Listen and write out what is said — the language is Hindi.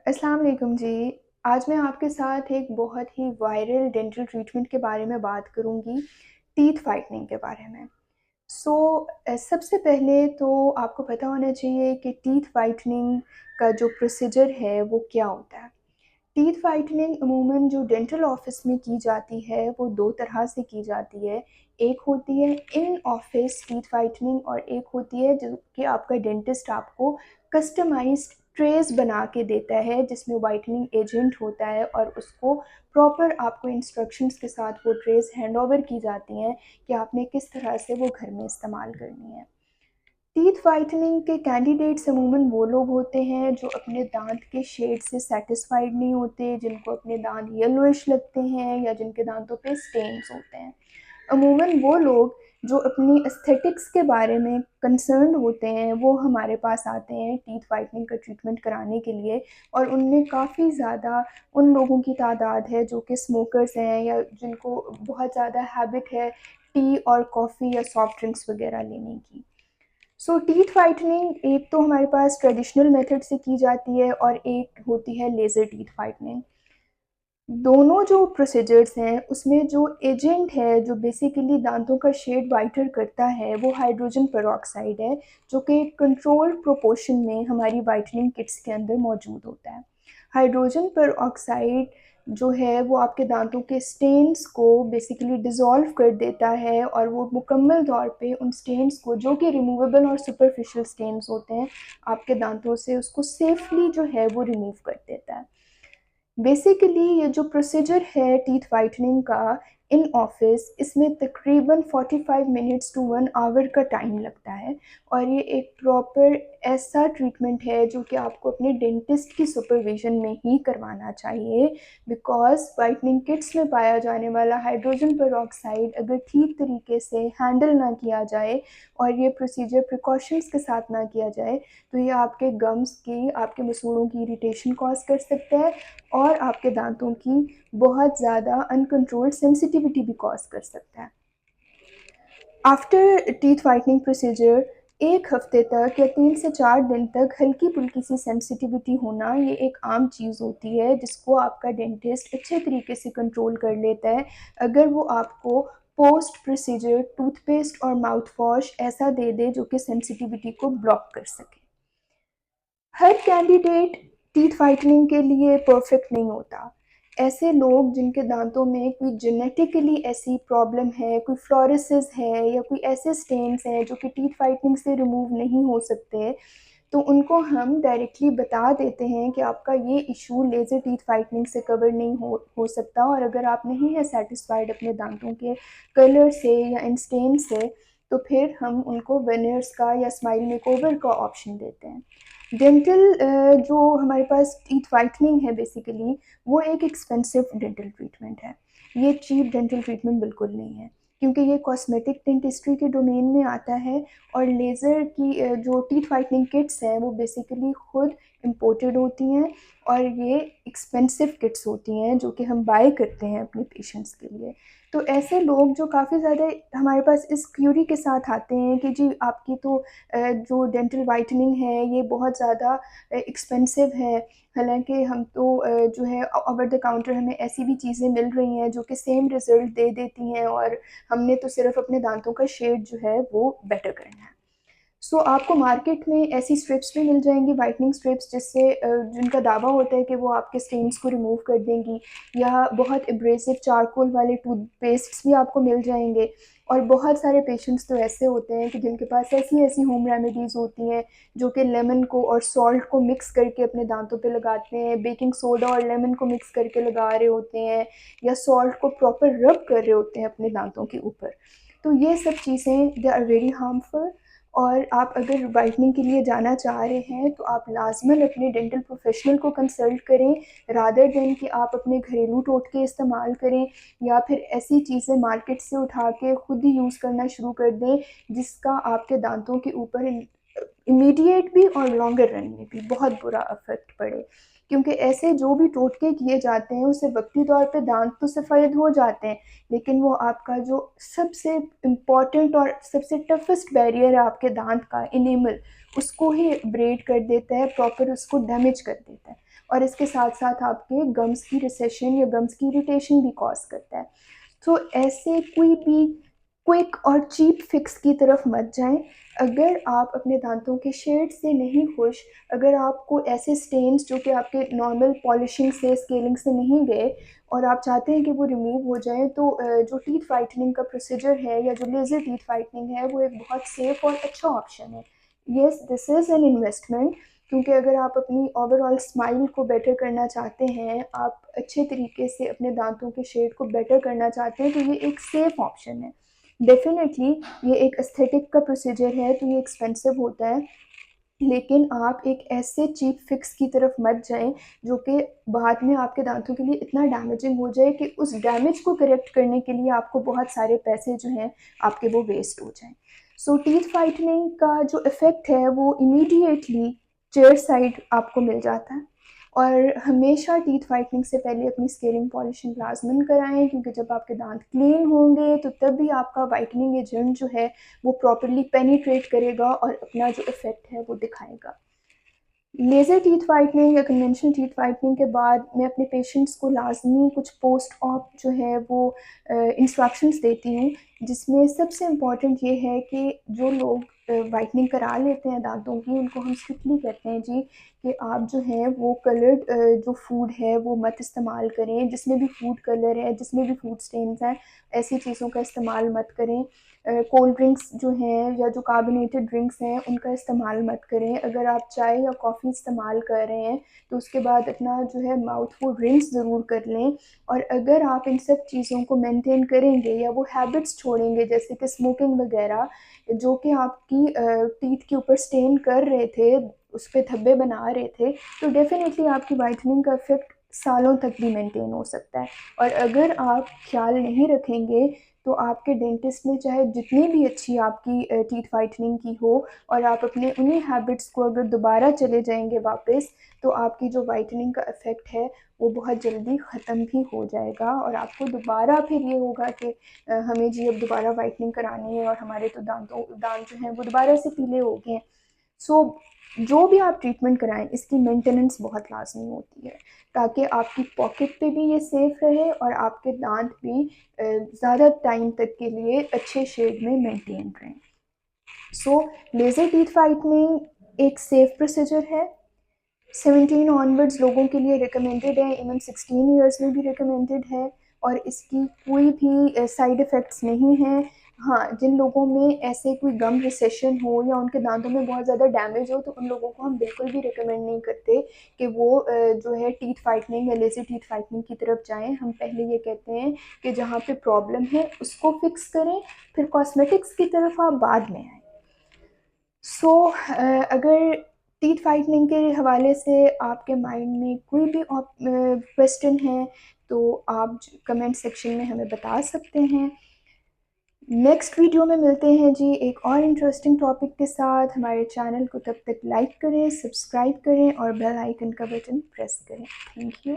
अस्सलाम वालेकुम जी। आज मैं आपके साथ एक बहुत ही वायरल डेंटल ट्रीटमेंट के बारे में बात करूँगी, टीथ व्हाइटनिंग के बारे में। सो सबसे पहले तो आपको पता होना चाहिए कि टीथ व्हाइटनिंग का जो प्रोसीजर है वो क्या होता है। टीथ व्हाइटनिंग अमूमन जो डेंटल ऑफिस में की जाती है वो 2 तरह से की जाती है। एक होती है इन ऑफिस टीथ व्हाइटनिंग और एक होती है जो कि आपका डेंटिस्ट आपको कस्टमाइज़्ड ट्रेज़ बना के देता है जिसमें व्हाइटनिंग एजेंट होता है और उसको प्रॉपर आपको इंस्ट्रक्शंस के साथ वो ट्रेज़ हैंडओवर की जाती हैं कि आपने किस तरह से वो घर में इस्तेमाल करनी है। टीथ व्हाइटनिंग के कैंडिडेट्स अमूमन वो लोग होते हैं जो अपने दांत के शेड से सैटिस्फाइड नहीं होते, जिनको अपने दांत येलोइश लगते हैं या जिनके दांतों पे स्टेन्स होते हैं। अमूमन वो लोग जो अपनी एस्थेटिक्स के बारे में कंसर्न्ड होते हैं, वो हमारे पास आते हैं टीथ व्हाइटनिंग का ट्रीटमेंट कराने के लिए और उनमें काफ़ी ज़्यादा उन लोगों की तादाद है जो कि स्मोकर्स हैं या जिनको बहुत ज़्यादा हैबिट है टी और कॉफ़ी या सॉफ्ट ड्रिंक्स वगैरह लेने की। सो टीथ व्हाइटनिंग एक तो हमारे पास ट्रेडिशनल मेथड से की जाती है और एक होती है लेज़र टीथ व्हाइटनिंग। दोनों जो प्रोसीजर्स हैं उसमें जो एजेंट है जो बेसिकली दांतों का शेड वाइटर करता है वो हाइड्रोजन पेरोक्साइड है जो कि कंट्रोल्ड प्रोपोर्शन में हमारी व्हाइटनिंग किट्स के अंदर मौजूद होता है। हाइड्रोजन पेरोक्साइड जो है वो आपके दांतों के स्टेन्स को बेसिकली डिज़ोल्व कर देता है और वो मुकम्मल तौर पे उन स्टेन्स को जो कि रिमूवेबल और सुपरफिशियल स्टेन्स होते हैं आपके दांतों से उसको सेफली जो है वो रिमूव कर देता है। बेसिकली ये जो प्रोसीजर है टीथ व्हाइटनिंग का इन ऑफिस इसमें तकरीबन 45 मिनट्स टू 1 आवर का टाइम लगता है और ये एक प्रॉपर ऐसा ट्रीटमेंट है जो कि आपको अपने डेंटिस्ट की सुपरविज़न में ही करवाना चाहिए बिकॉज़ व्हाइटनिंग किट्स में पाया जाने वाला हाइड्रोजन पेरोक्साइड अगर ठीक तरीके से हैंडल ना किया जाए और ये प्रोसीजर प्रिकॉशंस के साथ ना किया जाए तो ये आपके गम्स की, आपके मसूड़ों की इरिटेशन कॉज़ कर सकता है और आपके दांतों की बहुत ज़्यादा अनकंट्रोल्ड सेंसिटिविटी भी कॉज़ कर सकता है। आफ्टर टीथ व्हाइटनिंग प्रोसीजर 1 हफ्ते तक या 3 से 4 दिन तक हल्की-फुल्की सी सेंसिटिविटी होना ये एक आम चीज़ होती है जिसको आपका डेंटिस्ट अच्छे तरीके से कंट्रोल कर लेता है। अगर वो आपको पोस्ट प्रोसीजर टूथपेस्ट और माउथ वॉश ऐसा दे दे जो कि सेंसिटिविटी को ब्लॉक कर सके। हर कैंडिडेट टीथ व्हाइटनिंग के लिए परफेक्ट नहीं होता। ऐसे लोग जिनके दांतों में कोई जेनेटिकली ऐसी प्रॉब्लम है, कोई फ्लोरोसिस है या कोई ऐसे स्टेन्स हैं जो कि टीथ व्हाइटनिंग से रिमूव नहीं हो सकते, तो उनको हम डायरेक्टली बता देते हैं कि आपका ये इश्यू लेज़र टीथ व्हाइटनिंग से कवर नहीं हो सकता और अगर आप नहीं हैं सैटिस्फाइड अपने दांतों के कलर से या इन स्टेन से, तो फिर हम उनको वेनियर्स का या स्माइल मेकओवर का ऑप्शन देते हैं। डेंटल जो हमारे पास टीथ व्हाइटनिंग है बेसिकली वो एक एक्सपेंसिव डेंटल ट्रीटमेंट है। ये चीप डेंटल ट्रीटमेंट बिल्कुल नहीं है क्योंकि ये कॉस्मेटिक डेंटिस्ट्री के डोमेन में आता है और लेज़र की जो टीथ व्हाइटनिंग किट्स हैं वो बेसिकली खुद इम्पोर्टेड होती हैं और ये एक्सपेंसिव किट्स होती हैं जो कि हम बाय करते हैं अपने पेशेंट्स के लिए। तो ऐसे लोग जो काफ़ी ज़्यादा हमारे पास इस क्यूरी के साथ आते हैं कि जी आपकी तो जो डेंटल व्हाइटनिंग है ये बहुत ज़्यादा एक्सपेंसिव है। हालाँकि हम तो जो है ओवर द काउंटर हमें ऐसी भी चीज़ें मिल रही हैं जो कि सेम रिज़ल्ट दे देती हैं और हमने तो सिर्फ़ अपने दाँतों का शेड जो है वो बेटर करना है। सो आपको मार्केट में ऐसी स्ट्रिप्स भी मिल जाएँगी व्हाइटनिंग स्ट्रिप्स जिससे जिनका दावा होता है कि वो आपके स्टेन्स को रिमूव कर देंगी या बहुत एब्रेसिव चारकोल वाले टूथपेस्ट्स भी आपको मिल जाएँगे। और बहुत सारे पेशेंट्स तो ऐसे होते हैं कि जिनके पास ऐसी-ऐसी होम रेमेडीज़ होती हैं जो कि लेमन को और सॉल्ट को मिक्स करके अपने दाँतों पे लगाते हैं, बेकिंग सोडा और लेमन को मिक्स करके लगा रहे होते हैं या सॉल्ट को प्रॉपर रब कर रहे होते हैं अपने दाँतों के ऊपर। तो ये सब चीज़ें दे आर वेरी हार्मफुल और आप अगर व्हाइटनिंग के लिए जाना चाह रहे हैं तो आप लाज़िमन अपने डेंटल प्रोफ़ेशनल को कंसल्ट करें रादर देन कि आप अपने घरेलू टोटके इस्तेमाल करें या फिर ऐसी चीज़ें मार्केट से उठा के खुद ही यूज़ करना शुरू कर दें जिसका आपके दाँतों के ऊपर इमीडिएट भी और लॉन्गर रन में भी बहुत बुरा इफ़ेक्ट पड़े। क्योंकि ऐसे जो भी टोटके किए जाते हैं उससे वक़्ती तौर पे दाँत तो सफ़ेद हो जाते हैं, लेकिन वो आपका जो सबसे इम्पोर्टेंट और सबसे टफ़ेस्ट बैरियर है आपके दाँत का इनेमल, उसको ही ब्रेक कर देता है, प्रॉपर उसको डैमेज कर देता है। और इसके साथ साथ आपके गम्स की रिसेशन या गम्स की इरिटेशन भी कॉज करता है। तो ऐसे कोई भी क्विक और चीप फिक्स की तरफ मत जाएं। अगर आप अपने दांतों के शेड से नहीं खुश, अगर आपको ऐसे स्टेन्स जो कि आपके नॉर्मल पॉलिशिंग से स्केलिंग से नहीं गए और आप चाहते हैं कि वो रिमूव हो जाएं, तो जो टीथ वाइटनिंग का प्रोसीजर है या जो लेज़र टीथ वाइटनिंग है वो एक बहुत सेफ और अच्छा ऑप्शन है। Yes, this is an investment, क्योंकि अगर आप अपनी ओवरऑल स्माइल को बेटर करना चाहते हैं, आप अच्छे तरीके से अपने दांतों के शेड को बेटर करना चाहते हैं, तो ये एक सेफ ऑप्शन है। डेफिनेटली ये एक एस्थेटिक का प्रोसीजर है, तो ये एक्सपेंसिव होता है, लेकिन आप एक ऐसे चीप फिक्स की तरफ मत जाएं जो कि बाद में आपके दांतों के लिए इतना डैमेजिंग हो जाए कि उस डैमेज को करेक्ट करने के लिए आपको बहुत सारे पैसे जो हैं आपके वो वेस्ट हो जाएं। सो टीथ वाइटनिंग का जो इफ़ेक्ट है वो इमीडिएटली चेयर साइड आपको मिल जाता है। और हमेशा टीथ वाइटनिंग से पहले अपनी स्केलिंग पॉलिशिंग लाजमन कराएं, क्योंकि जब आपके दांत क्लीन होंगे तो तब भी आपका वाइटनिंग एजेंट जो है वो प्रॉपरली पेनिट्रेट करेगा और अपना जो इफ़ेक्ट है वो दिखाएगा। लेज़र टीथ वाइटनिंग या कन्वेंशनल टीथ वाइटनिंग के बाद मैं अपने पेशेंट्स को लाजमी कुछ पोस्ट ऑप जो है वो इंस्ट्रक्शंस देती हूँ, जिसमें सबसे इम्पॉर्टेंट ये है कि जो लोग वाइटनिंग करा लेते हैं दांतों की, उनको हम स्ट्रिक्टली कहते हैं जी कि आप जो है वो कलर्ड जो फूड है वो मत इस्तेमाल करें, जिसमें भी फूड कलर है, जिसमें भी फूड स्टेन्स हैं, ऐसी चीज़ों का इस्तेमाल मत करें। कोल्ड ड्रिंक्स जो हैं या जो कार्बोनेटेड ड्रिंक्स हैं उनका इस्तेमाल मत करें। अगर आप चाय या कॉफ़ी इस्तेमाल कर रहे हैं तो उसके बाद अपना जो है माउथ को रिंस ज़रूर कर लें। और अगर आप इन सब चीज़ों को मेंटेन करेंगे या वो हैबिट्स छोड़ेंगे जैसे कि स्मोकिंग वगैरह, जो कि आपकी टीथ के ऊपर स्टेन कर रहे थे, उस पे धब्बे बना रहे थे, तो डेफिनेटली आपकी वाइटनिंग का इफ़ेक्ट सालों तक भी मेंटेन हो सकता है। और अगर आप ख्याल नहीं रखेंगे तो आपके डेंटिस्ट ने चाहे जितनी भी अच्छी आपकी टीथ वाइटनिंग की हो और आप अपने उन्हीं हैबिट्स को अगर दोबारा चले जाएंगे वापस, तो आपकी जो वाइटनिंग का इफ़ेक्ट है वो बहुत जल्दी ख़त्म भी हो जाएगा और आपको दोबारा फिर ये होगा कि हमें जी अब दोबारा वाइटनिंग करानी है और हमारे तो दांत जो हैं वो दोबारा से पीले हो गए हैं। सो जो भी आप ट्रीटमेंट कराएं इसकी मेंटेनेंस बहुत लाजमी होती है, ताकि आपकी पॉकेट पे भी ये सेफ़ रहे और आपके दांत भी ज़्यादा टाइम तक के लिए अच्छे शेड में मेंटेन रहें। सो लेज़र टीथ वाइटनिंग एक सेफ़ प्रोसीजर है। 17 ऑनवर्ड्स लोगों के लिए रिकमेंडेड है, इवन 16 ईयर्स में भी रिकमेंडेड है और इसकी कोई भी साइड इफ़ेक्ट्स नहीं हैं। हाँ, जिन लोगों में ऐसे कोई गम रिसेशन हो या उनके दांतों में बहुत ज़्यादा डैमेज हो, तो उन लोगों को हम बिल्कुल भी रिकमेंड नहीं करते कि वो जो है टीथ वाइटनिंग या लेज़र टीथ वाइटनिंग की तरफ जाएँ। हम पहले ये कहते हैं कि जहाँ पे प्रॉब्लम है उसको फिक्स करें, फिर कॉस्मेटिक्स की तरफ आप बाद में आएँ। सो अगर टीथ वाइटनिंग के हवाले से आपके माइंड में कोई भी क्वेश्चन है तो आप कमेंट सेक्शन में हमें बता सकते हैं। नेक्स्ट वीडियो में मिलते हैं जी एक और इंटरेस्टिंग टॉपिक के साथ। हमारे चैनल को तब तक लाइक करें, सब्सक्राइब करें और बेल आइकन का बटन प्रेस करें। Thank you.